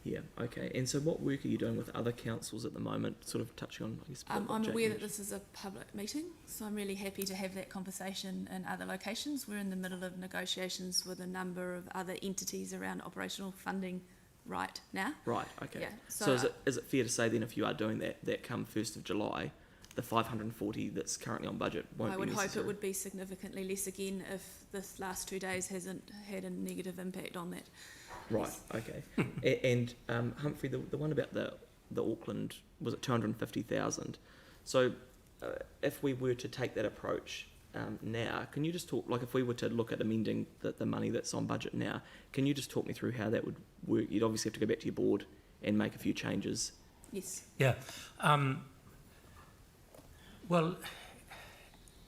Yeah, okay. And so what work are you doing with other councils at the moment, sort of touching on, I guess, what
I'm
Jake
aware that
mentioned?
this is a public meeting, so I'm really happy to have that conversation in other locations. We're in the middle of negotiations with a number of other entities around operational funding right now.
Right, okay.
Yeah,
So is it fair to say then, if you are doing that come 1st of July, the 540 that's currently on budget won't
I
be
would
necessary?
hope it would be significantly less again if this last 2 days hasn't had a negative impact on that.
Right, okay. And Humphrey, the one about the Auckland, was it 250,000? So if we were to take that approach now, can you just talk, like if we were to look at amending the money that's on budget now, can you just talk me through how that would work? You'd obviously have to go back to your board and make a few changes.
Yes.
Yeah. Well,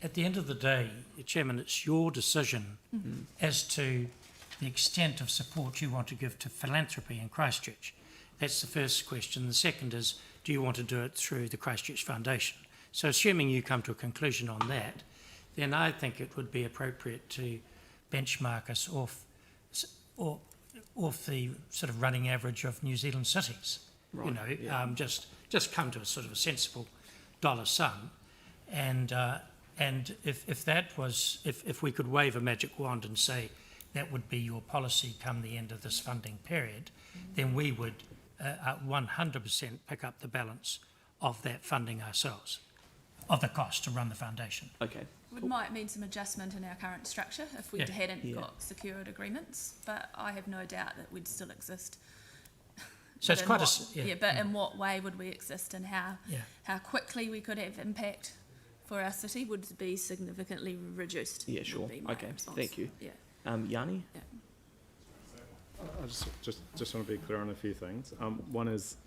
at the end of the day, Chairman, it's your decision as to the extent of support you want to give to philanthropy in Christchurch. That's the first question. The second is, do you want to do it through the Christchurch Foundation? So assuming you come to a conclusion on that, then I think it would be appropriate to benchmark us off the sort of running average of New Zealand cities.
Right,
You know,
yeah.
just come to a sort of a sensible dollar sum, and if we could wave a magic wand and say that would be your policy come the end of this funding period, then we would 100% pick up the balance of that funding ourselves, of the cost to run the foundation.
Okay.
It might mean some adjustment in our current structure if we
Yeah.
hadn't
Yeah.
got secured agreements, but I have no doubt that we'd still exist.
So it's
But in
quite
what-
a...
but in what way would we exist, and how
Yeah.
quickly we could have impact for our city would be significantly reduced.
Yeah,
would
sure.
be my
Okay,
response.
thank you.
Yeah.
Yanni?
I just want to be clear on a few things. One is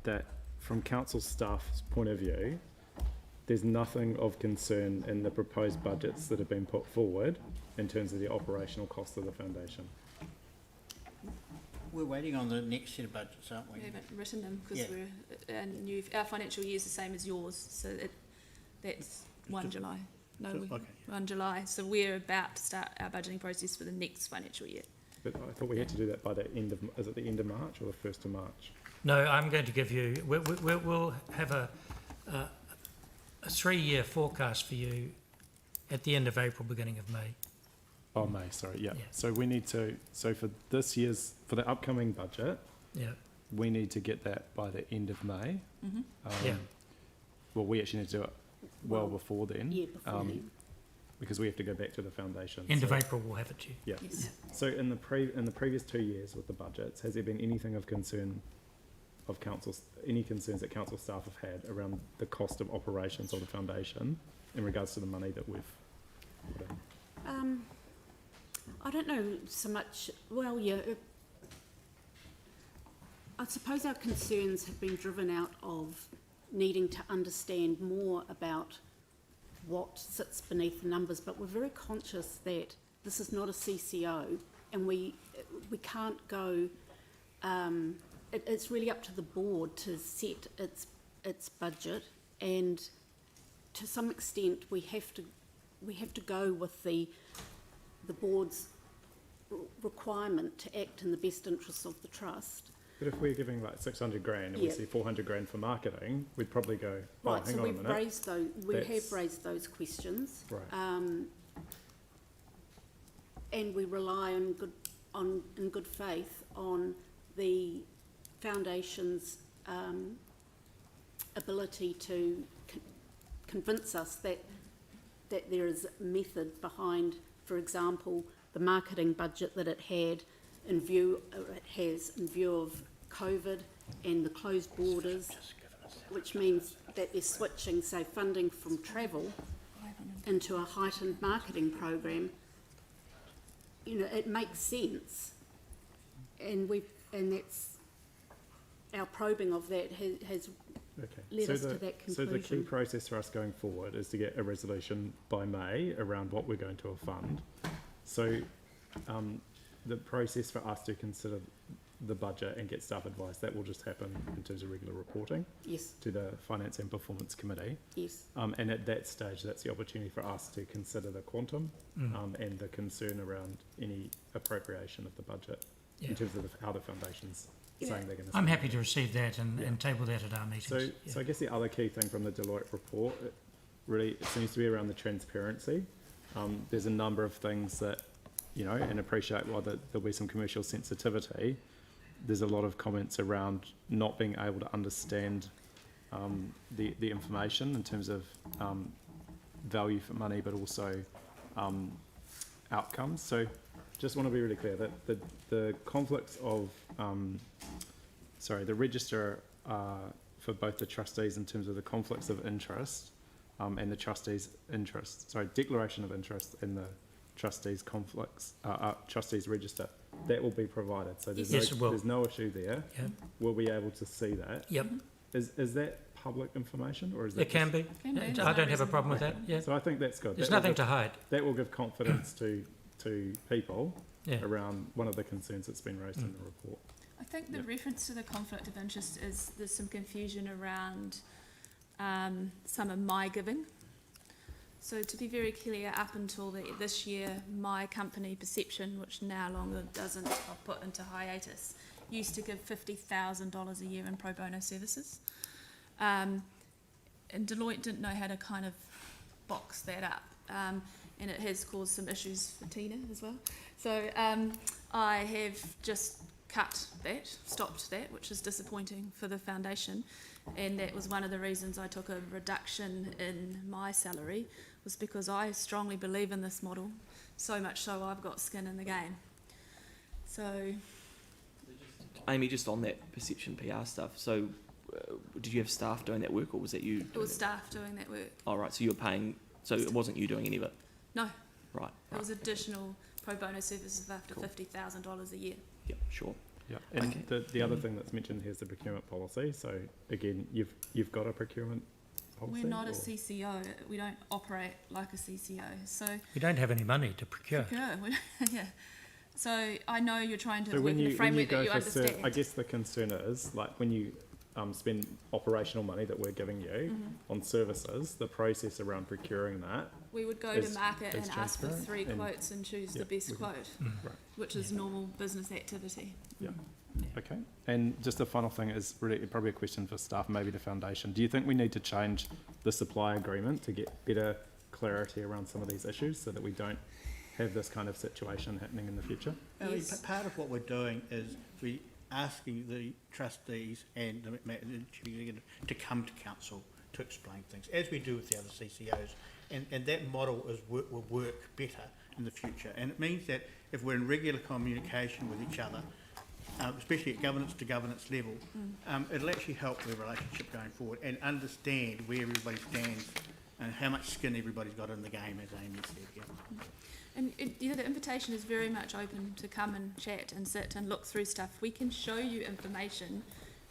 that from council staff's point of view, there's nothing of concern in the proposed budgets that have been put forward in terms of the operational cost of the foundation.
We're waiting on the next set of budgets, aren't we?
We haven't written them because
Yeah.
our financial year is the same as yours, so that's 1 July. No,
So- okay.
1 July. So we're about to start our budgeting process for the next financial year.
But I thought we had to do that by the end of, is it the end of March or the 1st of March?
No, I'm going to give you... We'll have a 3-year forecast for you at the end of April, beginning of May.
Oh, May, sorry, yeah.
Yeah.
So we need to, so for this year's, for the upcoming budget,
Yeah.
we need to get that by the end of May.
Mm-hmm.
Yeah.
Well, we actually need to do it well before then.
Yeah, before then.
Because we have to go back to the foundation.
End of
So-
April, we'll have it to you.
Yeah.
Yes.
So in the previous 2 years with the budgets, has there been anything of concern of councils, any concerns that council staff have had around the cost of operations of the foundation in regards to the money that we've put in?
I don't know so much, well, yeah, I suppose our concerns have been driven out of needing to understand more about what sits beneath the numbers, but we're very conscious that this is not a CCO, and we can't go, it's really up to the board to set its budget, and to some extent we have to go with the board's requirement to act in the best interests of the trust.
But if we're giving like 600 grand and we
Yeah.
see 400 grand for marketing, we'd probably go, oh,
Right,
hang
so
on a
we've
minute.
raised those, we have
That's-
raised those questions.
Right.
And we rely in good faith on the foundation's ability to convince us that there is method behind, for example, the marketing budget that it has in view of COVID and the closed borders, which means that they're switching, say, funding from travel into a heightened marketing program. You know, it makes sense, and that's our probing of that has
Okay.
led us to that
So the key
conclusion.
process for us going forward is to get a resolution by May around what we're going to fund. So the process for us to consider the budget and get staff advice, that will just happen in terms of regular reporting
Yes,
to the Finance and Performance Committee.
yes.
And at that stage, that's the opportunity for us to consider the quantum and the concern around any appropriation of the budget
Yeah.
in terms of how the foundation's
Yeah.
saying they're going to.
I'm happy to receive that and table that at our meetings.
So I guess the other key thing from the Deloitte report, it really seems to be around the transparency. There's a number of things that, you know, and appreciate while there'll be some commercial sensitivity, there's a lot of comments around not being able to understand the information in terms of value for money, but also outcomes. So just want to be really clear that the conflicts of, the register for both the trustees in terms of the conflicts of interest and the trustees' interest, declaration of interest and the trustees' conflicts, trustees' register, that will be provided. So there's,
Yes, it will.
there's no issue there.
Yep.
We'll be able to see that.
Yep,
Is that public information or is that
it can be.
Can be. There's
I
no
don't have a
reason
problem with
why.
that, yeah.
So I think that's good.
There's
That will
nothing
give-
to hide,
That will give confidence to people
yeah.
around one of the concerns that's been raised in the report.
I think the
Yep.
reference to the conflict of interest is there's some confusion around some of my giving. So to be very clear, up until this year, my company Perception, which now longer doesn't, I'll put into hiatus, used to give $50,000 a year in pro bono services. And Deloitte didn't know how to kind of box that up. And it has caused some issues for Tina as well. So I have just stopped that, which is disappointing for the foundation. And that was one of the reasons I took a reduction in my salary, was because I strongly believe in this model, so much so I've got skin in the game. So
Amy, just on that Perception PR stuff, so did you have staff doing that work or was that you?
it was staff doing that work.
Oh, right, so you were paying, so it wasn't you doing any of it?
No,
Right.
it was additional pro bono services of up to
Cool.
$50,000 a year.
Yeah, sure.
Yeah, and
Okay.
the other thing that's mentioned here is the procurement policy. So again, you've got a procurement policy.
We're not a
or-
CCO. We don't operate like a CCO. So
We don't have any money to procure.
yeah. So I know you're trying to
So
work
when
in a
you
framework
go
that you
for
understand.
I guess the concern is like when you spend operational money that we're giving you on services, the process around procuring that.
We would go
is-
to market
is
and ask for
transparent
3
and-
quotes and choose
yeah,
the best
we can-
quote,
Right.
which is normal business activity.
Yeah. Okay. And just the final thing is really probably a question for staff, maybe the foundation. Do you think we need to change the supply agreement to get better clarity around some of these issues so that we don't have this kind of situation happening in the future?
Yes.
Part of what we're doing is we asking the trustees and the executive to come to council to explain things, as we do with the other CCOs. And that model will work better in the future. And it means that if we're in regular communication with each other, especially at governance to governance level, it'll actually help the relationship going forward and understand where everybody stands and how much skin everybody's got in the game, as Amy said. Yeah.
And the invitation is very much open to come and chat and sit and look through stuff. We can show you information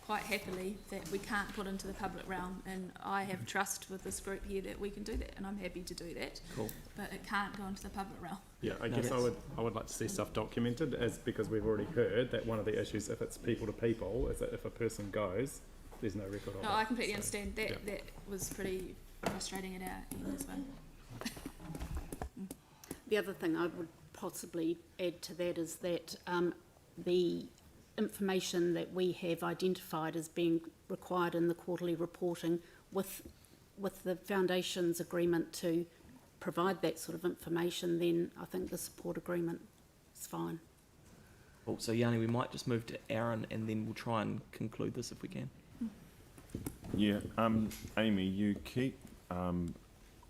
quite happily that we can't put into the public realm, and I have trust with this group here that we can do that, and I'm happy to do that.
Cool.
But it can't go into the public realm.
Yeah, I
No,
guess
that's-
I would like to see stuff documented, as because we've already heard that one of the issues, if it's people to people, is that if a person goes, there's no record of it.
No, I completely
So,
understand that.
yeah.
That was pretty frustrating at our end as well.
The other thing I would possibly add to that is that the information that we have identified as being required in the quarterly reporting with the Foundation's agreement to provide that sort of information, then I think the support agreement is fine.
Cool. So Yanni, we might just move to Aaron and then we'll try and conclude this if we can.
Yeah, Amy, you keep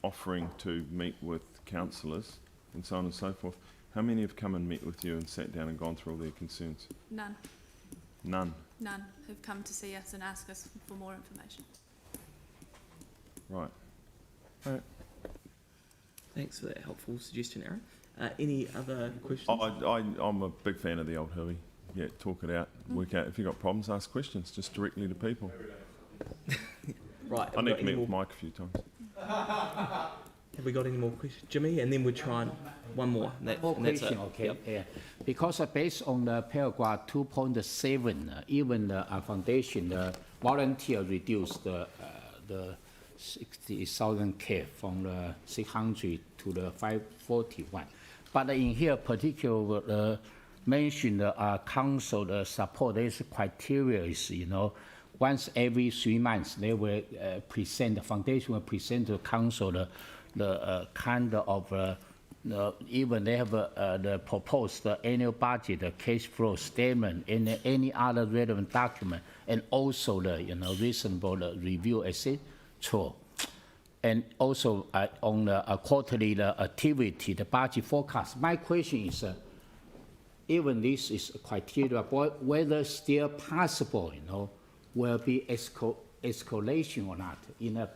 offering to meet with councillors and so on and so forth. How many have come and met with you and sat down and gone through all their concerns?
None have come to see us and ask us for more information.
Right.
Thanks for that helpful suggestion, Aaron. Any other questions?
I'm a big fan of the old Hui. Yeah, talk it out, work out. If you've got problems, ask questions, just directly to people.
Right.
I need to meet with Mike a few times.
Have we got any more questions? Jimmy, and then we'll try and one more.
More
and that's
question,
it.
okay.
Yep.
Yeah. because based on the paragraph 2.7, even the foundation, the volunteer reduced the 60,000 K from the 600 to the 541. But in here, particular mention the council the support. This criteria is, once every 3 months they will present. The foundation will present to the council the kind of even they have the proposed annual budget, the cash flow statement, and any other relevant document, and also the reasonable review, etc. And also on the quarterly activity, the budget forecast. My question is, even this is a criteria, but whether still possible, will be escalation or not in a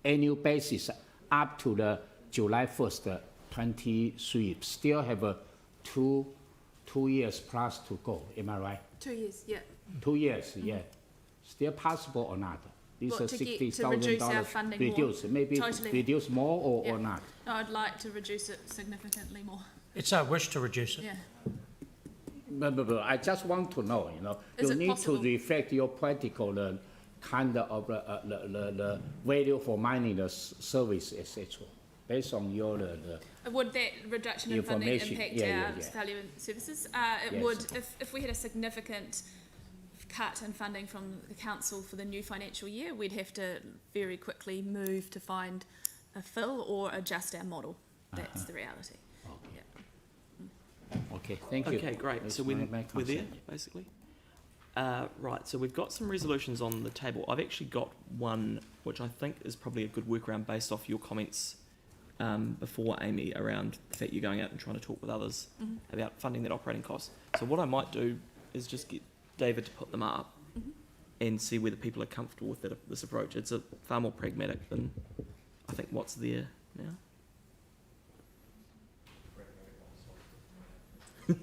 annual basis up to the July 1st, 23. Still have a two years plus to go. Am I right?
2 years, yeah.
2 years, yeah. Still possible or not? This
What,
is
to reduce our
$60,000
funding
reduce.
more?
Maybe
Totally.
reduce more
Yeah.
or not.
No, I'd like to reduce it significantly more.
It's our wish to reduce it.
Yeah.
But I just want to know,
Is
you
it
need
possible?
to reflect your practical kind of the value for money, the service, etc. Based on your
Would that reduction in funding
Information,
impact
yeah,
our
yeah.
value and services? It
Yes.
would, if we had a significant cut in funding from the council for the new financial year, we'd have to very quickly move to find a fill or adjust our model. That's the reality.
Okay, thank you.
Okay, great.
That's
So
my
we're there,
concern.
basically. Right, so we've got some resolutions on the table. I've actually got one which I think is probably a good workaround based off your comments before, Amy, around the fact you're going out and trying to talk with others about funding that operating cost. So what I might do is just get David to put them up and see whether people are comfortable with this approach. It's far more pragmatic than I think what's there now.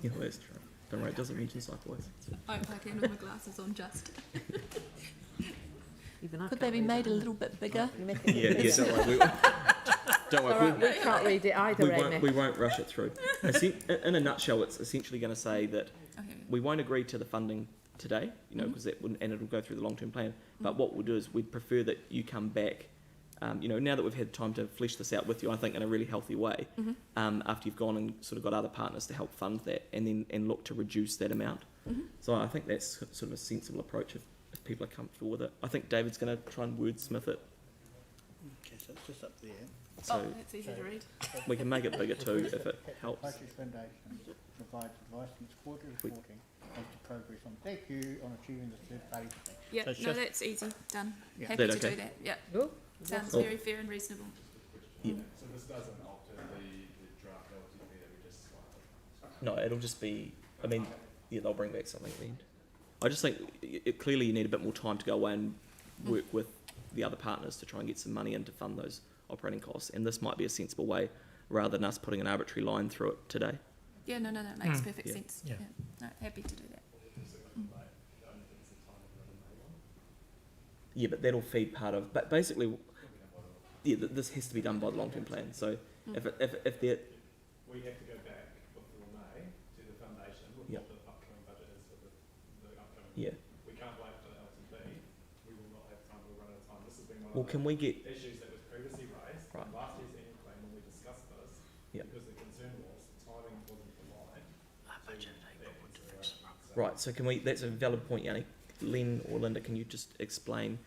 Yeah, that's true. Don't worry, it doesn't mention cyclists.
I can with my glasses on just.
Could they be made a little bit bigger?
Yeah, don't worry. Don't worry.
We can't read it either, Amy.
We won't rush it through. In a nutshell, it's essentially going to say that we won't agree to the funding today, because that wouldn't, and it'll go through the long-term plan. But what we'll do is we'd prefer that you come back, now that we've had time to flesh this out with you, I think in a really healthy way, after you've gone and sort of got other partners to help fund that, and look to reduce that amount. So I think that's sort of a sensible approach if people are comfortable with it. I think David's going to try and wordsmith it.
Okay, so it's just up there.
So
That's easy to read.
we can make it bigger too if it helps.
Budget Foundation provides licensed quarterly reporting as to progress on thank you on achieving the third party.
Yeah,
So it's
no,
just-
that's easy. Done.
Yeah.
Happy
That
to
okay?
do that. Yeah.
Oh,
Sounds
Oh.
very fair and reasonable.
Yeah.
So this doesn't alter the draft LTP that we just slide.
No, it'll just be. I mean, yeah, they'll bring back something at the end. I just think clearly you need a bit more time to go away and work with the other partners to try and get some money in to fund those operating costs, and this might be a sensible way rather than us putting an arbitrary line through it today.
Yeah, no, it makes perfect
Yeah.
sense.
Yeah.
No, happy to do that.
Yeah, but that'll feed part of. But basically, yeah, this has to be done by the long-term plan. So if they're
We have to go back before May to the foundation with
Yep.
what the upcoming budget is for the upcoming.
yeah.
We can't wait for the LTP. We will not have time. We'll run out of time. This has been one
Well,
of
can we get
the issues that was previously raised
Right.
in last year's annual plan when we discussed this.
Yep.
Because the concern was timing wasn't aligned.
right? So can we? That's a valid point, Yanni. Len or Linda, can you just explain?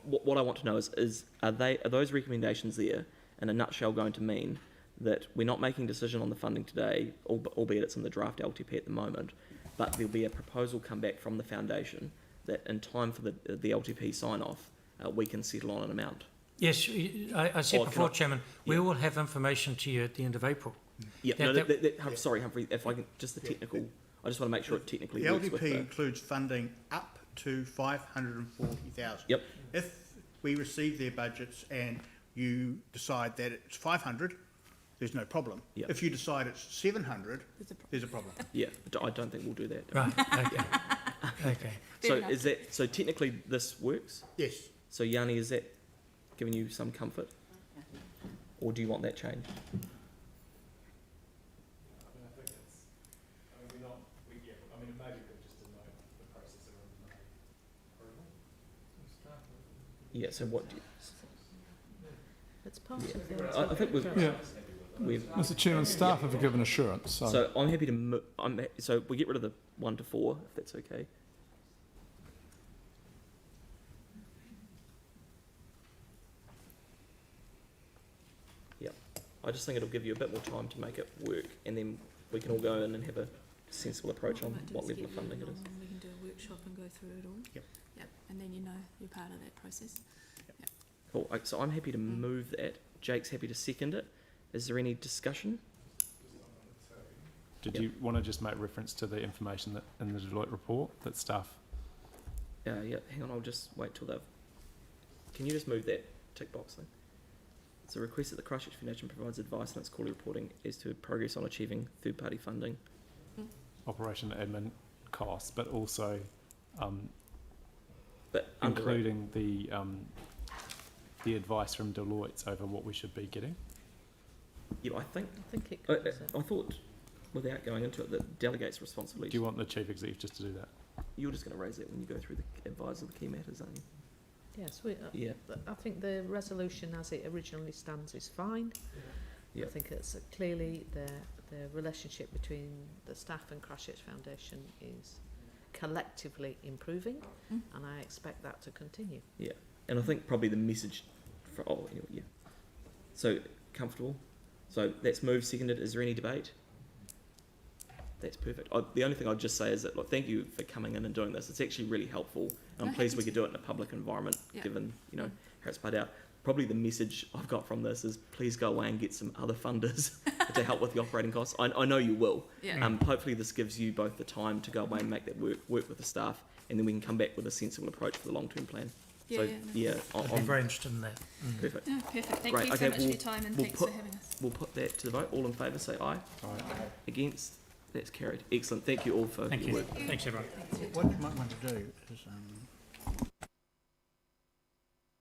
What I want to know is are those recommendations there in a nutshell going to mean that we're not making a decision on the funding today, albeit it's in the draft LTP at the moment, but there'll be a proposal come back from the foundation that in time for the LTP sign-off, we can settle on an amount?
Yes, I said
Or can
before,
I-
Chairman, we will have information to you at the end of April.
Yeah,
That-
no, sorry, Humphrey, if I can, just the technical, I just want to make sure it technically
The
works with
LDP includes funding up to 540,000.
Yep.
If we receive their budgets and you decide that it's 500, there's no problem.
Yep.
If you decide it's 700, there's a problem.
Yeah, but I don't think we'll do that.
Right, okay. Okay.
So is that, so technically this works?
Yes.
So Yanni, is that giving you some comfort? Or do you want that changed?
I think it's,
Yeah, so what do you,
It's part of the...
I think we've,
Mr. Chairman, staff have given assurance,
so I'm happy to, so we get rid of the 1 to 4, if that's okay. Yep, I just think it'll give you a bit more time to make it work, and then we can all go in and have a sensible approach on what level of funding it is.
We can do a workshop and go through it all.
Yep.
Yep, and then you know you're part of that process.
Cool, so I'm happy to move that. Jake's happy to second it. Is there any discussion?
Did you want to just make reference to the information that in the Deloitte report that staff?
Yeah, hang on, I'll just wait till they've... Can you just move that tick box thing? It's a request that the Christchurch Foundation provides advice in its quarterly reporting as to progress on achieving third-party funding.
Operation admin costs, but also
But
including the advice from Deloitte over what we should be getting.
Yeah, I think
it covers it.
I thought, without going into it, that delegates responsibility.
Do you want the chief executive just to do that?
You're just going to raise that when you go through the advice of the key matters, aren't you?
Yes,
Yeah.
I think the resolution as it originally stands is fine.
Yeah.
I think it's clearly the relationship between the staff and Christchurch Foundation is collectively improving, and I expect that to continue.
Yeah, and I think probably the message for yeah. So comfortable. So that's moved, seconded. Is there any debate? That's perfect. The only thing I'd just say is that, look, thank you for coming in and doing this. It's actually really helpful. And I'm pleased we could do it in a public environment, given, you know, how it's played out. Probably the message I've got from this is please go away and get some other funders to help with the operating costs. I know you will.
Yeah.
Hopefully this gives you both the time to go away and make that work with the staff, and then we can come back with a sensible approach for the long-term plan.
I'd be very interested in that.
Perfect.
No, perfect. Thank
Great.
you so much for your time, and thanks for having us.
We'll put that to the vote. All in favour, say aye. Aye. Against? That's carried. Excellent. Thank you all for your work.
Thanks, everyone.
What you might want to do is